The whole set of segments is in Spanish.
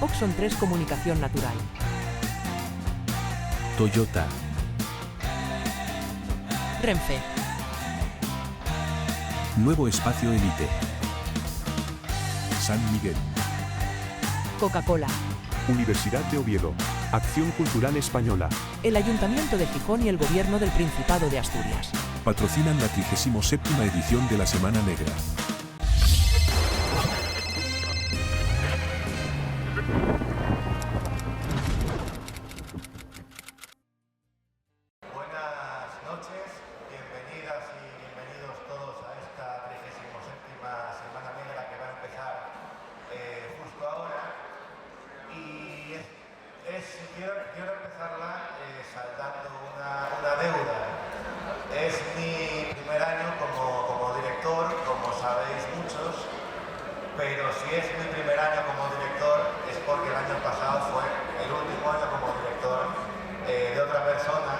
Oxon 3 Comunicación Natural. Toyota. Renfe. Nuevo Espacio Elite. San Miguel. Coca-Cola. Universidad de Oviedo. Acción Cultural Española. El Ayuntamiento de Gijón y el Gobierno del Principado de Asturias. Patrocinan la 37ª edición de la Semana Negra. Buenas noches, bienvenidas y bienvenidos todos a esta 37ª Semana Negra que va a empezar justo ahora. Y quiero empezarla saldando una deuda. Es mi primer año como director, como sabéis muchos, pero si es mi primer año como director es porque el año pasado fue el último año como director de otra persona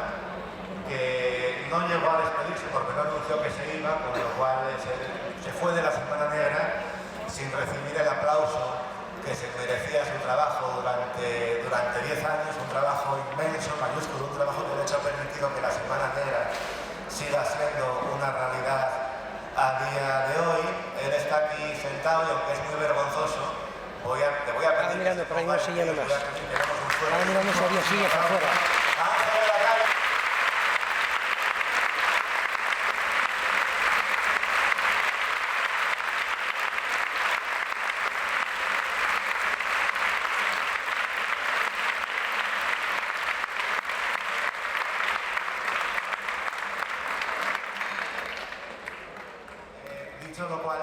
que no llegó a despedirse porque no anunció que se iba, con lo cual se fue de la Semana Negra sin recibir el aplauso que se merecía su trabajo durante 10 años, un trabajo inmenso, mayúsculo, un trabajo que de hecho ha permitido que la Semana Negra siga siendo una realidad a día de hoy. Él está aquí sentado y aunque es muy vergonzoso, te voy a pedir... mirando por ahí una silla nomás. Estaba mirando si había sillas afuera. Dicho lo cual,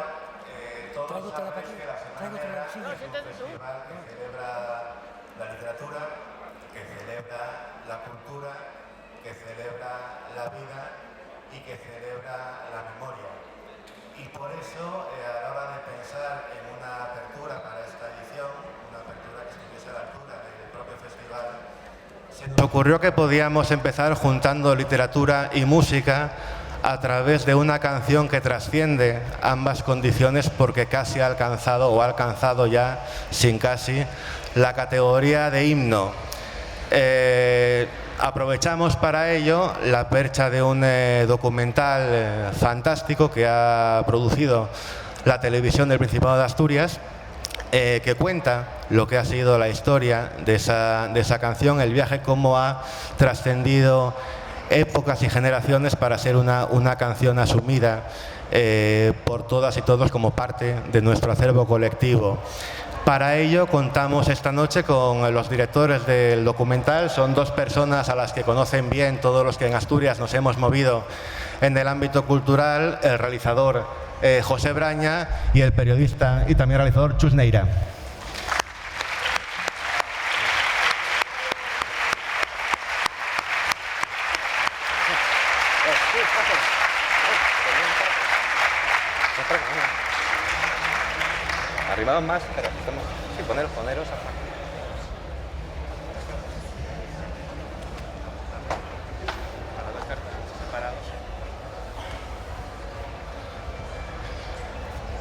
todos sabéis que la Semana Negra es un festival que celebra la literatura, que celebra la cultura, que celebra la vida y que celebra la memoria. Y por eso, a la hora de pensar en una apertura para esta edición, una apertura que estuviese a la altura del propio festival, se nos ocurrió que podíamos empezar juntando literatura y música a través de una canción que trasciende ambas condiciones porque casi ha alcanzado ya, sin casi, la categoría de himno. Aprovechamos para ello la percha de un documental fantástico que ha producido la televisión del Principado de Asturias, que cuenta lo que ha sido la historia de esa canción, el viaje, cómo ha trascendido épocas y generaciones para ser una canción asumida por todas y todos como parte de nuestro acervo colectivo. Para ello contamos esta noche con los directores del documental. Son dos personas a las que conocen bien todos los que en Asturias nos hemos movido en el ámbito cultural: el realizador José Braña y el periodista y también realizador Chus Neira. Arrimados más, pero sí, poneros a...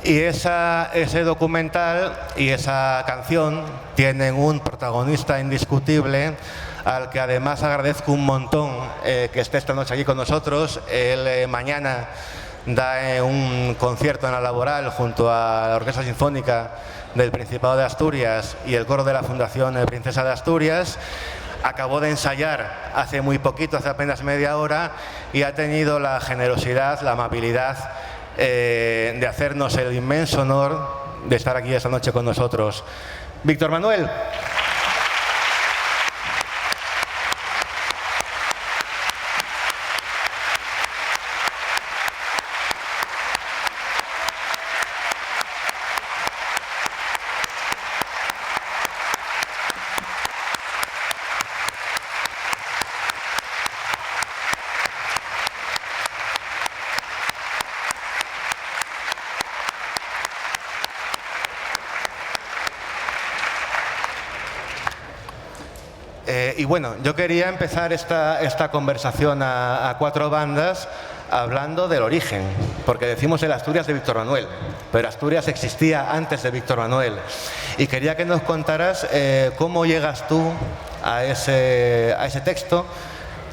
Y ese documental y esa canción tienen un protagonista indiscutible al que además agradezco un montón que esté esta noche aquí con nosotros. Él mañana da un concierto en la Laboral junto a la Orquesta Sinfónica del Principado de Asturias y el coro de la Fundación Princesa de Asturias. Acabó de ensayar hace muy poquito, hace apenas media hora, y ha tenido la generosidad, la amabilidad de hacernos el inmenso honor de estar aquí esta noche con nosotros. Víctor Manuel. Y bueno, yo quería empezar esta conversación a cuatro bandas hablando del origen, porque decimos el Asturias de Víctor Manuel. pero Asturias existía antes de Víctor Manuel. Y quería que nos contaras cómo llegas tú a ese texto,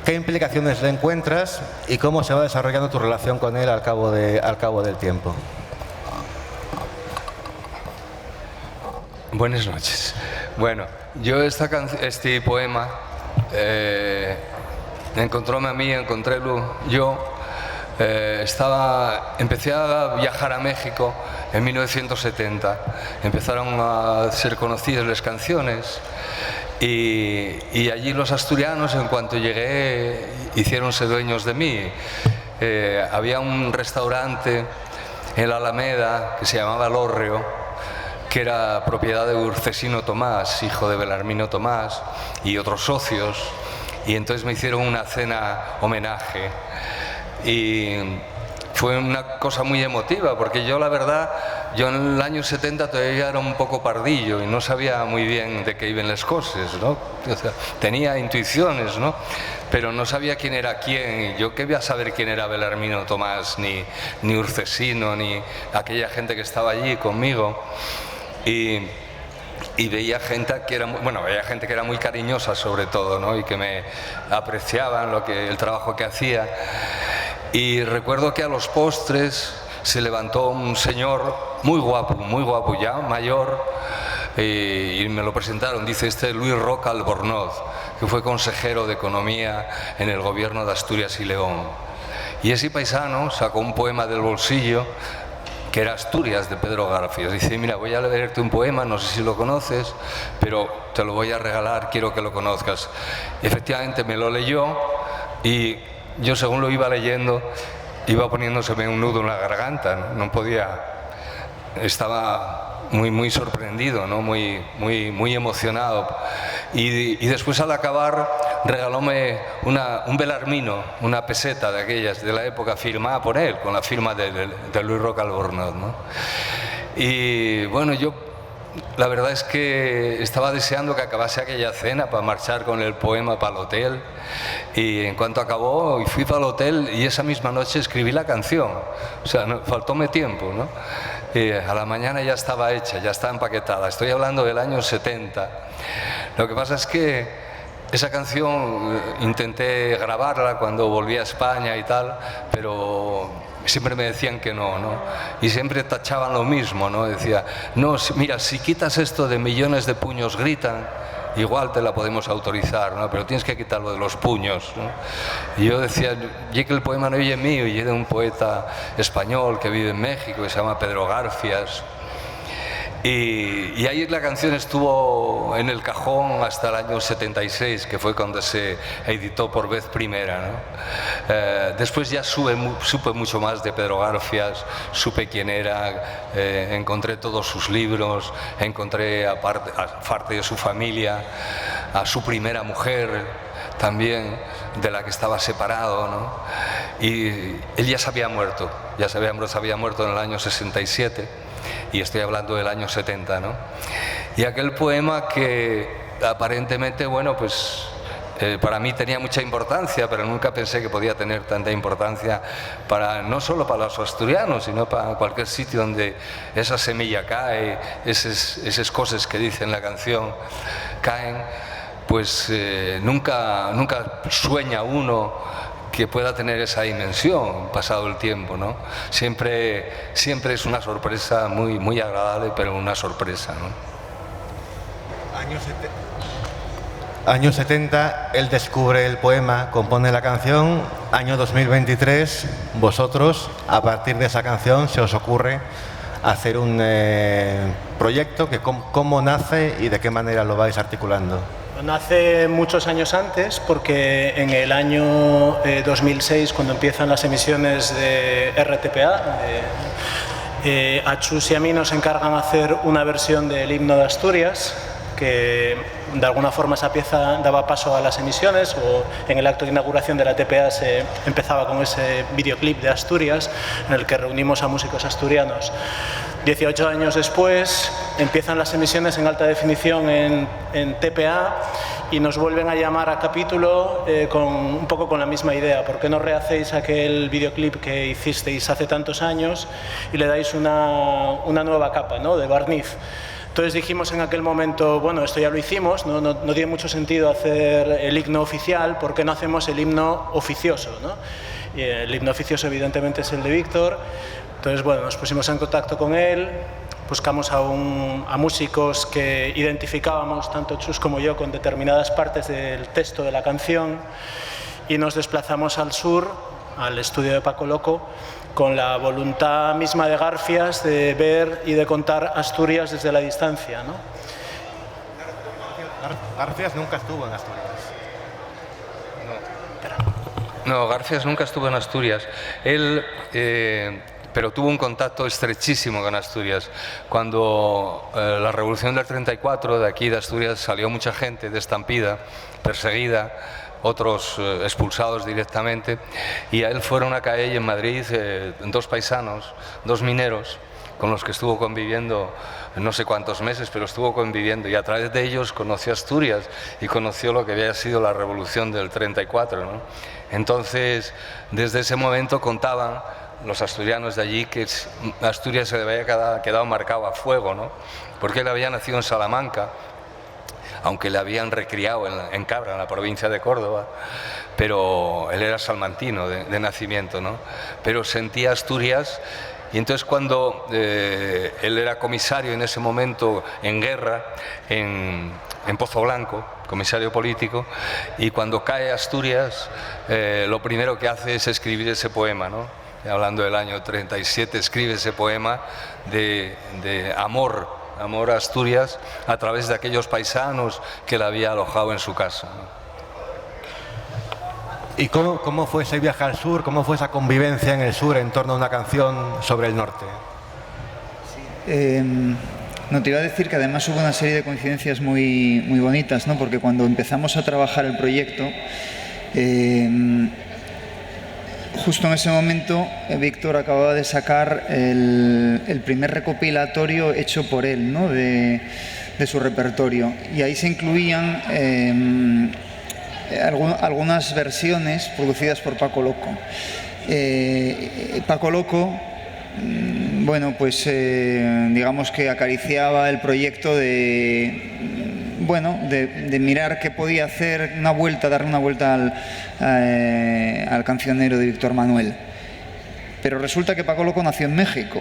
qué implicaciones le encuentras y cómo se va desarrollando tu relación con él al cabo del tiempo. Buenas noches. Bueno, yo este poema encontróme a mí, encontrélo yo. Empecé a viajar a México en 1970. Empezaron a ser conocidas las canciones y allí los asturianos, en cuanto llegué, hicieronse dueños de mí. Había un restaurante en la Alameda que se llamaba El Hórreo, que era propiedad de Urcesino Tomás, hijo de Belarmino Tomás, y otros socios, y entonces me hicieron una cena homenaje. Y fue una cosa muy emotiva, porque yo, la verdad, yo en el año 70 todavía era un poco pardillo y no sabía muy bien de qué iban las cosas, ¿no? O sea, tenía intuiciones, ¿no? Pero no sabía quién era quién. Yo qué voy a saber quién era Belarmino Tomás, ni Urcesino, ni aquella gente que estaba allí conmigo. Y veía gente que era muy cariñosa, sobre todo, ¿no? Y que me apreciaban el trabajo que hacía. Y recuerdo que a los postres se levantó un señor muy guapo ya, mayor, y me lo presentaron. Dice, este es Luis Roca Albornoz, que fue consejero de Economía en el gobierno de Asturias y León. Y ese paisano sacó un poema del bolsillo, que era Asturias, de Pedro Garfias. Dice, mira, voy a leerte un poema, no sé si lo conoces, pero te lo voy a regalar, quiero que lo conozcas. Y efectivamente me lo leyó y yo, según lo iba leyendo, iba poniéndoseme un nudo en la garganta, no podía, estaba muy sorprendido, ¿no? muy emocionado. Y después, al acabar, regalóme un Belarmino, una peseta de aquellas de la época, firmada por él, con la firma de Luis Roca Albornoz, ¿no? Y bueno, yo la verdad es que estaba deseando que acabase aquella cena para marchar con el poema para el hotel. Y en cuanto acabó, fui para el hotel y esa misma noche escribí la canción. O sea, faltóme tiempo, ¿no? Y a la mañana ya estaba hecha, ya estaba empaquetada. Estoy hablando del año 70. Lo que pasa es que esa canción intenté grabarla cuando volví a España y tal, pero siempre me decían que no. Y siempre tachaban lo mismo, ¿no? Decía, no, mira, si quitas esto de millones de puños gritan, igual te la podemos autorizar, ¿no? Pero tienes que quitarlo de los puños, ¿no? Y yo decía, ya que el poema no es mío, y es de un poeta español que vive en México, que se llama Pedro Garfias. Y ahí la canción estuvo en el cajón hasta el año 76, que fue cuando se editó por vez primera, ¿no? Después ya supe mucho más de Pedro Garfias, supe quién era, encontré todos sus libros, encontré aparte de su familia, a su primera mujer también, de la que estaba separado, ¿no? Y él ya se había muerto en el año 67. Y estoy hablando del año 70, ¿no? Y aquel poema que aparentemente, bueno, pues para mí tenía mucha importancia, pero nunca pensé que podía tener tanta importancia no solo para los asturianos, sino para cualquier sitio donde esa semilla cae, esas cosas que dice en la canción caen, pues nunca sueña uno que pueda tener esa dimensión pasado el tiempo, ¿no? Siempre es una sorpresa muy agradable, pero una sorpresa, ¿no? Año 70, él descubre el poema, compone la canción. Año 2023, vosotros, a partir de esa canción, se os ocurre hacer un proyecto que cómo nace y de qué manera lo vais articulando. Nace muchos años antes, porque en el año 2006, cuando empiezan las emisiones de RTPA, a Chus y a mí nos encargan hacer una versión del himno de Asturias, que de alguna forma esa pieza daba paso a las emisiones, o en el acto de inauguración de la TPA se empezaba con ese videoclip de Asturias, en el que reunimos a músicos asturianos. 18 años después empiezan las emisiones en alta definición en TPA y nos vuelven a llamar a capítulo un poco con la misma idea. ¿Por qué no rehacéis aquel videoclip que hicisteis hace tantos años y le dais una nueva capa, ¿no?, de barniz? Entonces dijimos en aquel momento, bueno, esto ya lo hicimos, no tiene mucho sentido hacer el himno oficial, ¿por qué no hacemos el himno oficioso, ¿no? Y el himno oficioso evidentemente es el de Víctor. Entonces, bueno, nos pusimos en contacto con él, buscamos a músicos que identificábamos, tanto Chus como yo, con determinadas partes del texto de la canción, y nos desplazamos al sur, al estudio de Paco Loco, con la voluntad misma de Garfias de ver y de contar Asturias desde la distancia, ¿no? Garfias nunca estuvo en Asturias. No, Garfias nunca estuvo en Asturias. Él, pero tuvo un contacto estrechísimo con Asturias. Cuando la Revolución del 34, de aquí de Asturias, salió mucha gente de estampida, perseguida, otros expulsados directamente, y a él fueron a caer en Madrid dos paisanos, dos mineros, con los que estuvo conviviendo no sé cuántos meses, pero estuvo conviviendo, y a través de ellos conoció Asturias y conoció lo que había sido la Revolución del 34, ¿no? Entonces, desde ese momento contaban los asturianos de allí que Asturias se le había quedado marcado a fuego, ¿no? Porque él había nacido en Salamanca, aunque le habían recriado en Cabra, en la provincia de Córdoba, pero él era salmantino de nacimiento, ¿no? Pero sentía Asturias, y entonces cuando él era comisario en ese momento en guerra, en Pozo Blanco, comisario político, y cuando cae Asturias, lo primero que hace es escribir ese poema, ¿no? Hablando del año 37, escribe ese poema de amor a Asturias a través de aquellos paisanos que le había alojado en su casa, ¿no? ¿Y cómo fue ese viaje al sur? ¿Cómo fue esa convivencia en el sur en torno a una canción sobre el norte? No, te iba a decir que además hubo una serie de coincidencias muy bonitas, ¿no? Porque cuando empezamos a trabajar el proyecto, justo en ese momento Víctor acababa de sacar el primer recopilatorio hecho por él, ¿no?, de su repertorio, y ahí se incluían algunas versiones producidas por Paco Loco. Paco Loco, bueno, pues digamos que acariciaba el proyecto de mirar qué podía hacer, darle una vuelta al cancionero de Víctor Manuel. Pero resulta que Paco Loco nació en México,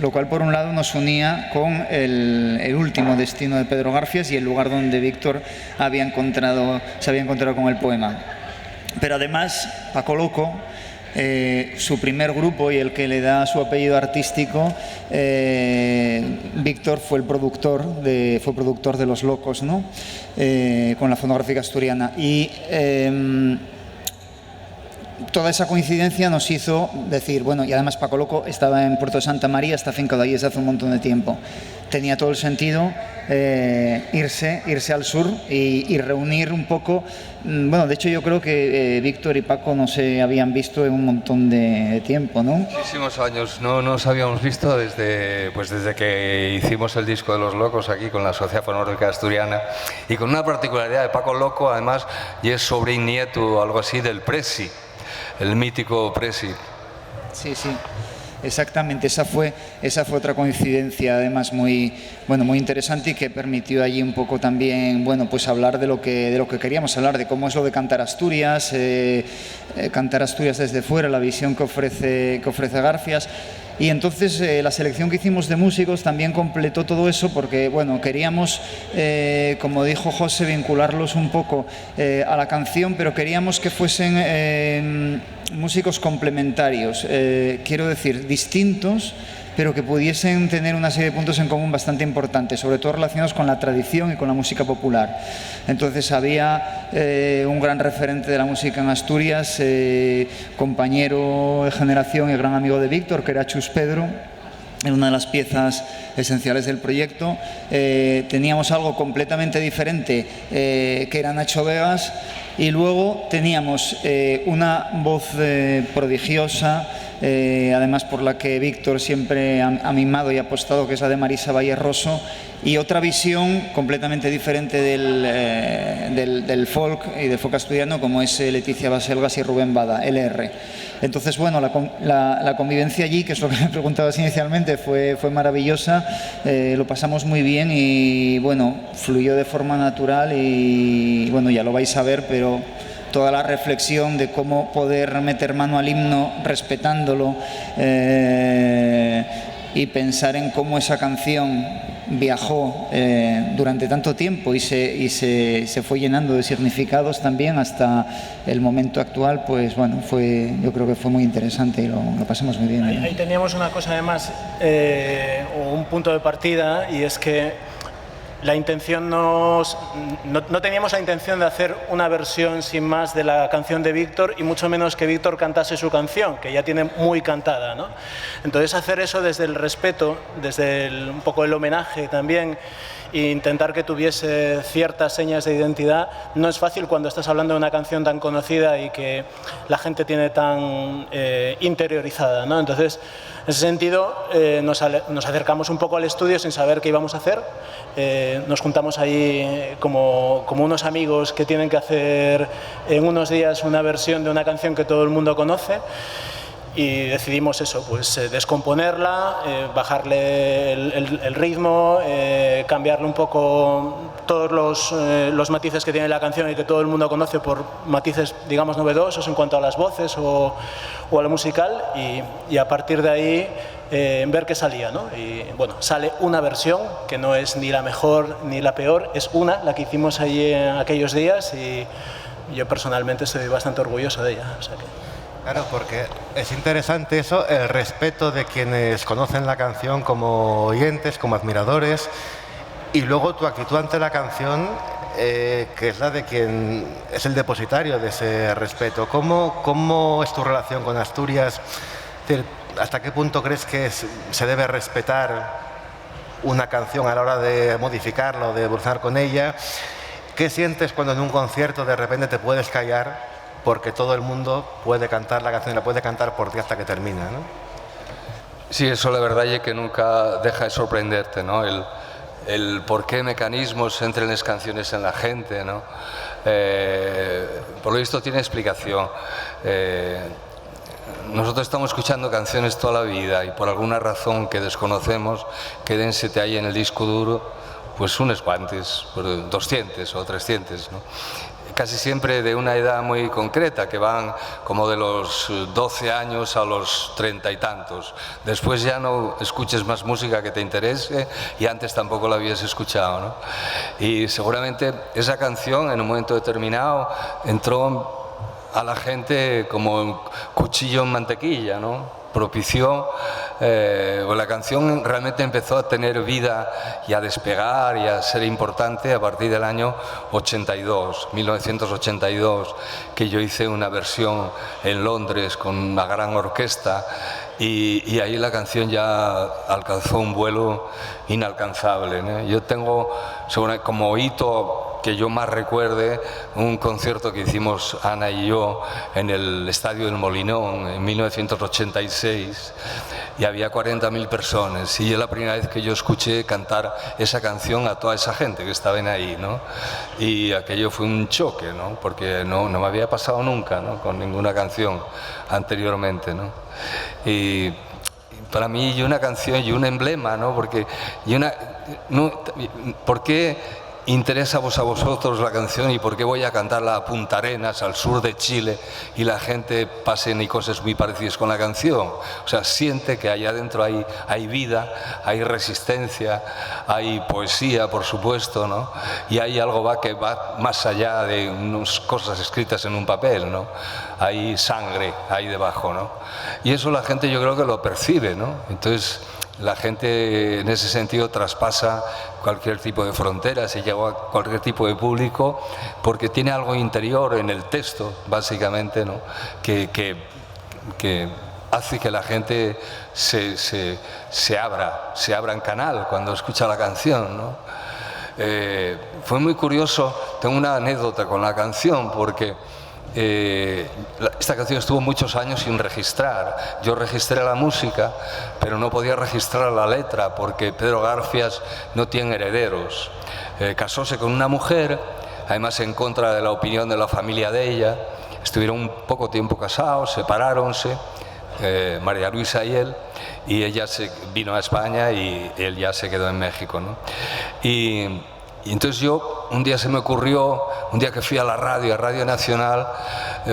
lo cual por un lado nos unía con el último destino de Pedro Garfias y el lugar donde Víctor se había encontrado con el poema. Pero además Paco Loco, su primer grupo y el que le da su apellido artístico, Víctor fue productor de Los Locos, ¿no? Con la fonográfica asturiana, y toda esa coincidencia nos hizo decir, bueno, y además Paco Loco estaba en Puerto de Santa María, está afincado allí desde hace un montón de tiempo. Tenía todo el sentido irse al sur y reunir un poco. Bueno, de hecho yo creo que Víctor y Paco no se habían visto en un montón de tiempo, ¿no? Muchísimos años, no nos habíamos visto desde que hicimos el disco de Los Locos aquí con la Sociedad Fonográfica Asturiana, y con una particularidad de Paco Loco, además, y es sobrino nieto o algo así del Presi, el mítico Presi. Sí, sí, exactamente. Esa fue otra coincidencia, además muy interesante, y que permitió allí un poco también, bueno, pues hablar de lo que queríamos hablar, de cómo es lo de cantar Asturias, cantar Asturias desde fuera, la visión que ofrece Garfias. Y entonces la selección que hicimos de músicos también completó todo eso, porque bueno, queríamos, como dijo José, vincularlos un poco a la canción, pero queríamos que fuesen músicos complementarios, quiero decir, distintos, pero que pudiesen tener una serie de puntos en común bastante importantes, sobre todo relacionados con la tradición y con la música popular. Entonces había un gran referente de la música en Asturias, compañero de generación y gran amigo de Víctor, que era Chus Pedro, en una de las piezas esenciales del proyecto. Teníamos algo completamente diferente, que era Nacho Vegas, y luego teníamos una voz prodigiosa, además por la que Víctor siempre ha mimado y ha apostado, que es la de Marisa Valle-Roso, y otra visión completamente diferente del folk y del folk asturiano, como es Leticia Baselgas y Rubén Bada, LR. Entonces, bueno, la convivencia allí, que es lo que me preguntabas inicialmente, fue maravillosa, lo pasamos muy bien y, bueno, fluyó de forma natural y, bueno, ya lo vais a ver, pero toda la reflexión de cómo poder meter mano al himno respetándolo y pensar en cómo esa canción viajó durante tanto tiempo y se fue llenando de significados también hasta el momento actual, pues bueno, yo creo que fue muy interesante y lo pasamos muy bien. Ahí teníamos una cosa además, o un punto de partida, y es que la intención no teníamos la intención de hacer una versión sin más de la canción de Víctor, y mucho menos que Víctor cantase su canción, que ya tiene muy cantada, ¿no? Entonces hacer eso desde el respeto, desde un poco el homenaje también, e intentar que tuviese ciertas señas de identidad, no es fácil cuando estás hablando de una canción tan conocida y que la gente tiene tan interiorizada, ¿no? Entonces, en ese sentido, nos acercamos un poco al estudio sin saber qué íbamos a hacer. Nos juntamos ahí como unos amigos que tienen que hacer en unos días una versión de una canción que todo el mundo conoce, y decidimos eso, pues descomponerla, bajarle el ritmo, cambiarle un poco todos los matices que tiene la canción y que todo el mundo conoce por matices, digamos, novedosos en cuanto a las voces o a lo musical, y a partir de ahí ver qué salía, ¿no? Y bueno, sale una versión que no es ni la mejor ni la peor, es la que hicimos allí en aquellos días, y yo personalmente estoy bastante orgulloso de ella. O sea que... Claro, porque es interesante eso, el respeto de quienes conocen la canción como oyentes, como admiradores, y luego tu actitud ante la canción, que es la de quien es el depositario de ese respeto. ¿Cómo es tu relación con Asturias? ¿Hasta qué punto crees que se debe respetar una canción a la hora de modificarla o de evolucionar con ella? ¿Qué sientes cuando en un concierto de repente te puedes callar porque todo el mundo puede cantar la canción y la puede cantar por ti hasta que termina, ¿no? Sí, eso la verdad es que nunca deja de sorprenderte, ¿no? El por qué mecanismos entran las canciones en la gente, ¿no? Por lo visto tiene explicación. Nosotros estamos escuchando canciones toda la vida y por alguna razón que desconocemos quédensete ahí en el disco duro pues unos cuantos, 200 o 300, ¿no? Casi siempre de una edad muy concreta, que van como de los 12 años a los 30 y tantos. Después ya no escuches más música que te interese y antes tampoco la habías escuchado, ¿no? Y seguramente esa canción en un momento determinado entró a la gente como un cuchillo en mantequilla, ¿no? Propició, la canción realmente empezó a tener vida y a despegar y a ser importante a partir del año 1982, que yo hice una versión en Londres con una gran orquesta y ahí la canción ya alcanzó un vuelo inalcanzable, ¿no? Yo tengo como hito que yo más recuerde un concierto que hicimos Ana y yo en el Estadio del Molinón en 1986 y había 40.000 personas y es la primera vez que yo escuché cantar esa canción a toda esa gente que estaban ahí, ¿no? Y aquello fue un choque, ¿no? Porque no me había pasado nunca, ¿no? Con ninguna canción anteriormente, ¿no? Y para mí y una canción y un emblema, ¿no? Porque ¿por qué interesa a vosotros la canción y por qué voy a cantarla a Punta Arenas, al sur de Chile, y la gente pasen y cosas muy parecidas con la canción? O sea, siente que allá adentro hay vida, hay resistencia, hay poesía, por supuesto, ¿no? Y hay algo que va más allá de unas cosas escritas en un papel, ¿no? Hay sangre ahí debajo, ¿no? Y eso la gente yo creo que lo percibe, ¿no? Entonces la gente en ese sentido traspasa cualquier tipo de fronteras y llega a cualquier tipo de público porque tiene algo interior en el texto, básicamente, ¿no? que hace que la gente se abra en canal cuando escucha la canción, ¿no? Fue muy curioso, tengo una anécdota con la canción, porque esta canción estuvo muchos años sin registrar. Yo registré la música, pero no podía registrar la letra porque Pedro Garfias no tiene herederos. Casóse con una mujer, además en contra de la opinión de la familia de ella. Estuvieron un poco tiempo casados, separáronse, María Luisa y él, y ella vino a España y él ya se quedó en México, ¿no? Y entonces yo, un día se me ocurrió, un día que fui a la radio, a Radio Nacional,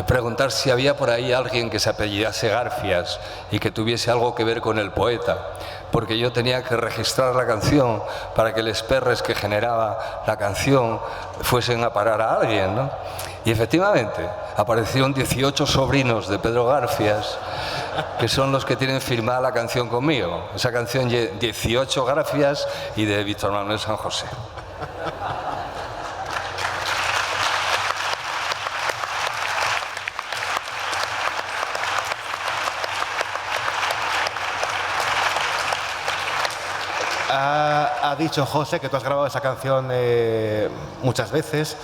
preguntar si había por ahí alguien que se apellidase Garfias y que tuviese algo que ver con el poeta, porque yo tenía que registrar la canción para que los perres que generaba la canción fuesen a parar a alguien, ¿no? Y efectivamente, aparecieron 18 sobrinos de Pedro Garfias, que son los que tienen firmada la canción conmigo. Esa canción, 18 Garfias y de Víctor Manuel San José. Ha dicho José que tú has grabado esa canción muchas veces,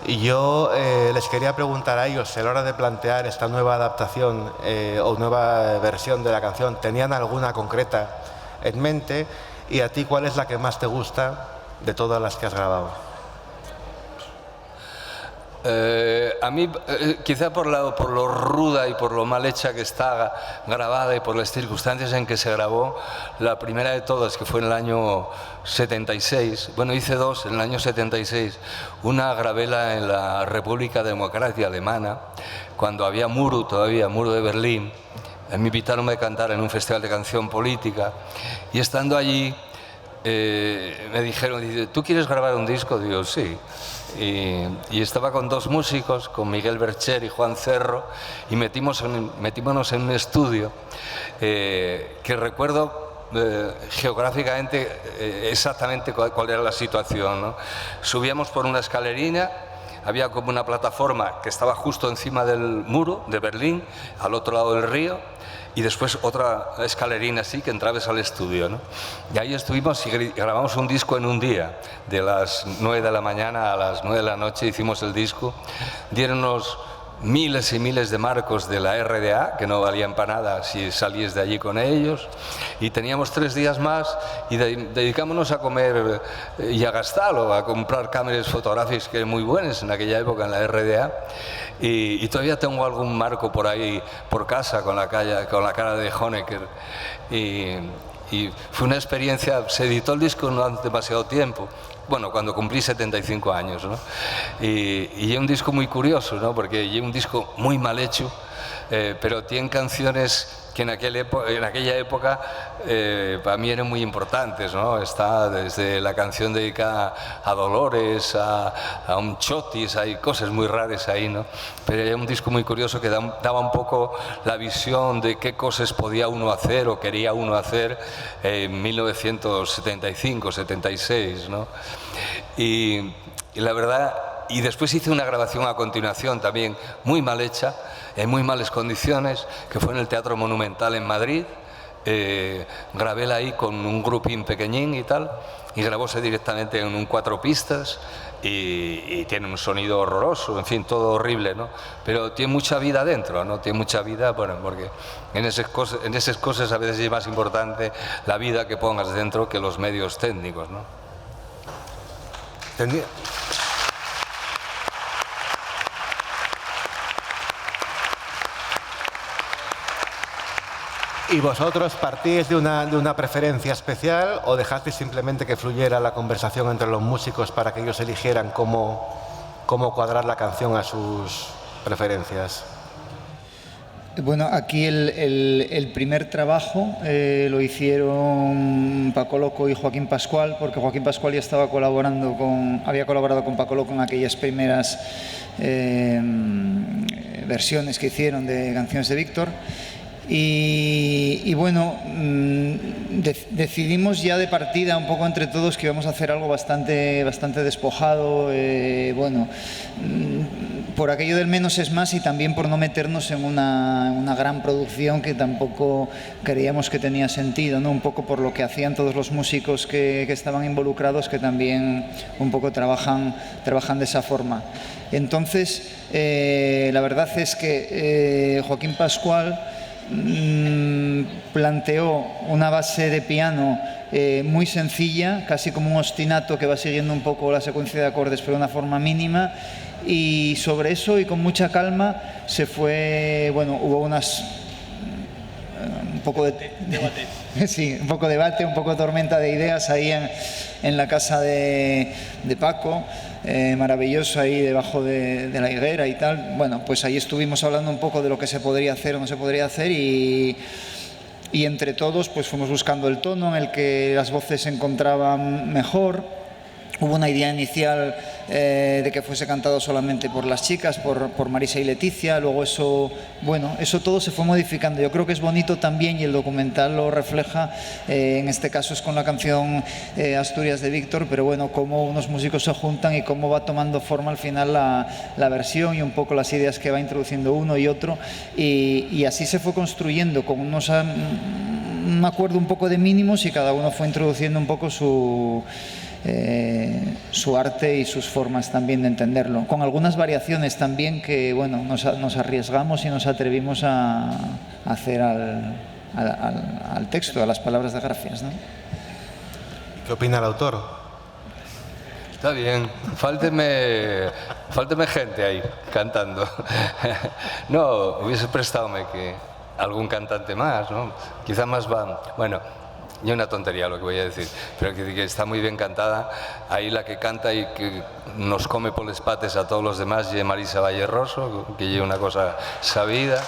y yo les quería preguntar a ellos, a la hora de plantear esta nueva adaptación o nueva versión de la canción, ¿tenían alguna concreta en mente? Y a ti, ¿cuál es la que más te gusta de todas las que has grabado? A mí, quizá por lo ruda y por lo mal hecha que está grabada y por las circunstancias en que se grabó, la primera de todas, que fue en el año 76, bueno, hice dos en el año 76, una grabéla en la República Democrática Alemana, cuando había muro todavía, muro de Berlín. Me invitaron a cantar en un festival de canción política, y estando allí me dijeron, ¿tú quieres grabar un disco? Digo, sí. Y estaba con dos músicos, con Miguel Bercher y Juan Cerro, y metímonos en un estudio que recuerdo geográficamente exactamente cuál era la situación, ¿no? Subíamos por una escalerina, había como una plataforma que estaba justo encima del muro de Berlín, al otro lado del río, y después otra escalerina así que entrabas al estudio, ¿no? Y ahí estuvimos y grabamos un disco en un día, de las 9 de la mañana a las 9 de la noche hicimos el disco. Dieronnos miles y miles de marcos de la RDA, que no valían para nada si salías de allí con ellos, y teníamos 3 días más y dedicámonos a comer y a gastarlo, a comprar cámaras fotográficas que eran muy buenas en aquella época en la RDA, y todavía tengo algún marco por ahí por casa con la cara de Honecker, y fue una experiencia. Se editó el disco no hace demasiado tiempo, bueno, cuando cumplí 75 años, ¿no? Y es un disco muy curioso, ¿no? Porque es un disco muy mal hecho, pero tiene canciones que en aquella época para mí eran muy importantes, ¿no? Está desde la canción dedicada a Dolores, a un Chotis, hay cosas muy raras ahí, ¿no? Pero es un disco muy curioso que daba un poco la visión de qué cosas podía uno hacer o quería uno hacer en 1975, 76, ¿no? Y la verdad, y después hice una grabación a continuación también muy mal hecha, en muy malas condiciones, que fue en el Teatro Monumental en Madrid. Grabéla ahí con un grupín pequeñín y tal, y grabóse directamente en un 4 pistas, y tiene un sonido horroroso, en fin, todo horrible, ¿no? Pero tiene mucha vida dentro, ¿no? Tiene mucha vida, bueno, porque en esas cosas a veces es más importante la vida que pongas dentro que los medios técnicos, ¿no? ¿Y vosotros partís de una preferencia especial o dejasteis simplemente que fluyera la conversación entre los músicos para que ellos eligieran cómo cuadrar la canción a sus preferencias? Bueno, aquí el primer trabajo lo hicieron Paco Loco y Joaquín Pascual, porque Joaquín Pascual ya estaba había colaborado con Paco Loco en aquellas primeras versiones que hicieron de canciones de Víctor. Y bueno, decidimos ya de partida un poco entre todos que íbamos a hacer algo bastante despojado, bueno, por aquello del menos es más y también por no meternos en una gran producción que tampoco creíamos que tenía sentido, ¿no? Un poco por lo que hacían todos los músicos que estaban involucrados, que también un poco trabajan de esa forma. Entonces, la verdad es que Joaquín Pascual planteó una base de piano muy sencilla, casi como un ostinato que va siguiendo un poco la secuencia de acordes pero de una forma mínima, y sobre eso y con mucha calma se fue, bueno, hubo un poco de debate. Sí, un poco de debate, un poco de tormenta de ideas ahí en la casa de Paco, maravilloso ahí debajo de la higuera y tal. Bueno, pues ahí estuvimos hablando un poco de lo que se podría hacer o no se podría hacer y entre todos pues fuimos buscando el tono en el que las voces se encontraban mejor. Hubo una idea inicial de que fuese cantado solamente por las chicas, por Marisa y Leticia. Luego eso todo se fue modificando. Yo creo que es bonito también, y el documental lo refleja, en este caso es con la canción Asturias de Víctor, pero bueno, cómo unos músicos se juntan y cómo va tomando forma al final la versión y un poco las ideas que va introduciendo uno y otro. Y así se fue construyendo con un acuerdo un poco de mínimos, y cada uno fue introduciendo un poco su arte y sus formas también de entenderlo, con algunas variaciones también que bueno, nos arriesgamos y nos atrevimos a hacer al texto, a las palabras de Garfias, ¿no? ¿Qué opina el autor? Está bien, fálteme gente ahí cantando. No, hubiese prestadome que algún cantante más, ¿no? Quizá más va, bueno, y una tontería lo que voy a decir, pero que está muy bien cantada. Ahí la que canta y que nos come por los pates a todos los demás es Marisa Valleroso, que lleva una cosa sabida.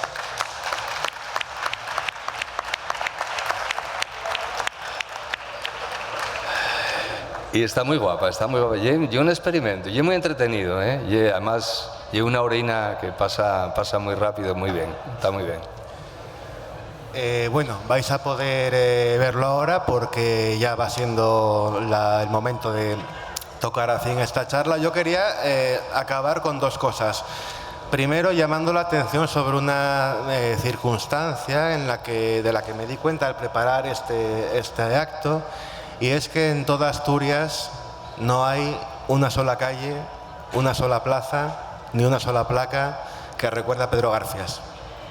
Y está muy guapa, y un experimento, y muy entretenido, ¿eh? Y además, y una horina que pasa muy rápido, muy bien, está muy bien. Bueno, vais a poder verlo ahora porque ya va siendo el momento de tocar a fin esta charla. Yo quería acabar con dos cosas. Primero, llamando la atención sobre una circunstancia de la que me di cuenta al preparar este acto, y es que en toda Asturias no hay una sola calle, una sola plaza, ni una sola placa que recuerde a Pedro Garfias.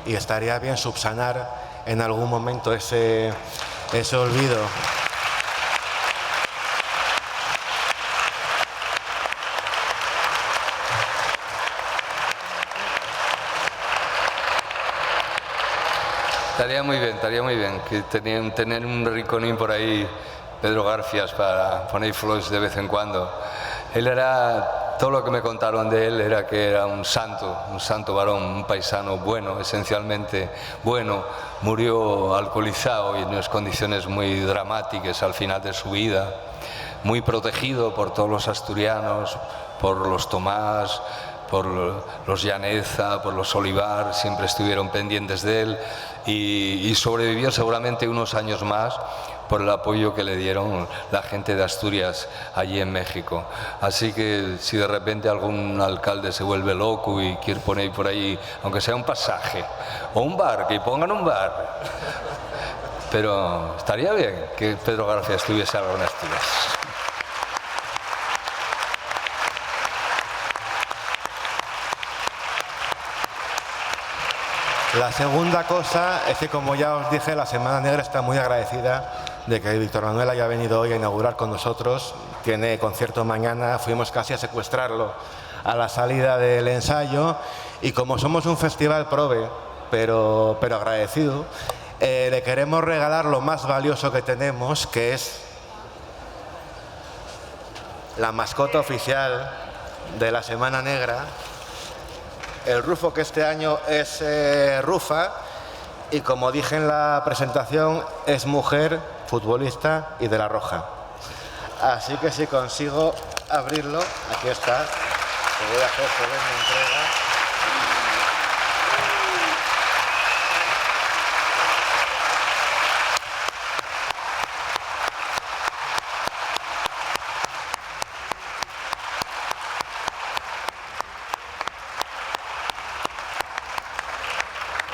Y estaría bien subsanar en algún momento ese olvido. Estaría muy bien que tener un rinconín por ahí, Pedro Garfias, para poner flores de vez en cuando. Él era, todo lo que me contaron de él era que era un santo varón, un paisano bueno, esencialmente bueno. Murió alcoholizado y en unas condiciones muy dramáticas al final de su vida, muy protegido por todos los asturianos, por los Tomás, por los Llaneza, por los Olivar, siempre estuvieron pendientes de él, y sobrevivió seguramente unos años más por el apoyo que le dieron la gente de Asturias allí en México. Así que si de repente algún alcalde se vuelve loco y quiere poner por ahí, aunque sea un pasaje o un bar, que pongan un bar, pero estaría bien que Pedro García estuviese algo en Asturias. La segunda cosa es que, como ya os dije, la Semana Negra está muy agradecida de que Víctor Manuel haya venido hoy a inaugurar con nosotros. Tiene concierto mañana, fuimos casi a secuestrarlo a la salida del ensayo, y como somos un festival prove, pero agradecido, le queremos regalar lo más valioso que tenemos, que es la mascota oficial de la Semana Negra, el Rufo, que este año es Rufa, y como dije en la presentación, es mujer, futbolista y de la Roja. Así que si consigo abrirlo, aquí está, te voy a hacer solemne entrega.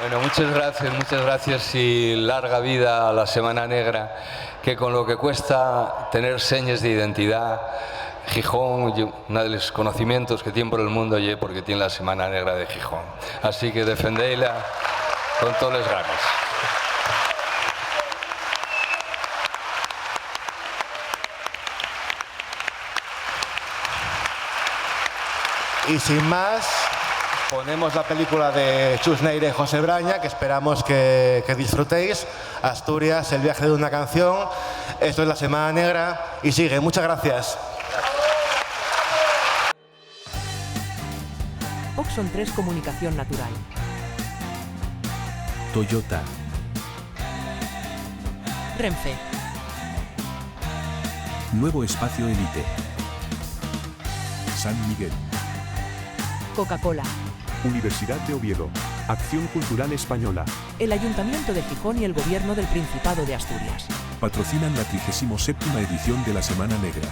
Bueno, muchas gracias y larga vida a la Semana Negra, que con lo que cuesta tener señas de identidad, Gijón, uno de los conocimientos que tiene por el mundo es porque tiene la Semana Negra de Gijón. Así que defendéisla con todas las ganas. Y sin más, ponemos la película de Chus Neire y José Braña, que esperamos que disfrutéis. Asturias, el viaje de una canción. Esto es la Semana Negra y sigue. Muchas gracias. Oxon 3 Comunicación Natural. Toyota. Renfe. Nuevo Espacio Elite. San Miguel. Coca-Cola. Universidad de Oviedo. Acción Cultural Española. El Ayuntamiento de Gijón y el Gobierno del Principado de Asturias. Patrocinan la 37ª edición de la Semana Negra.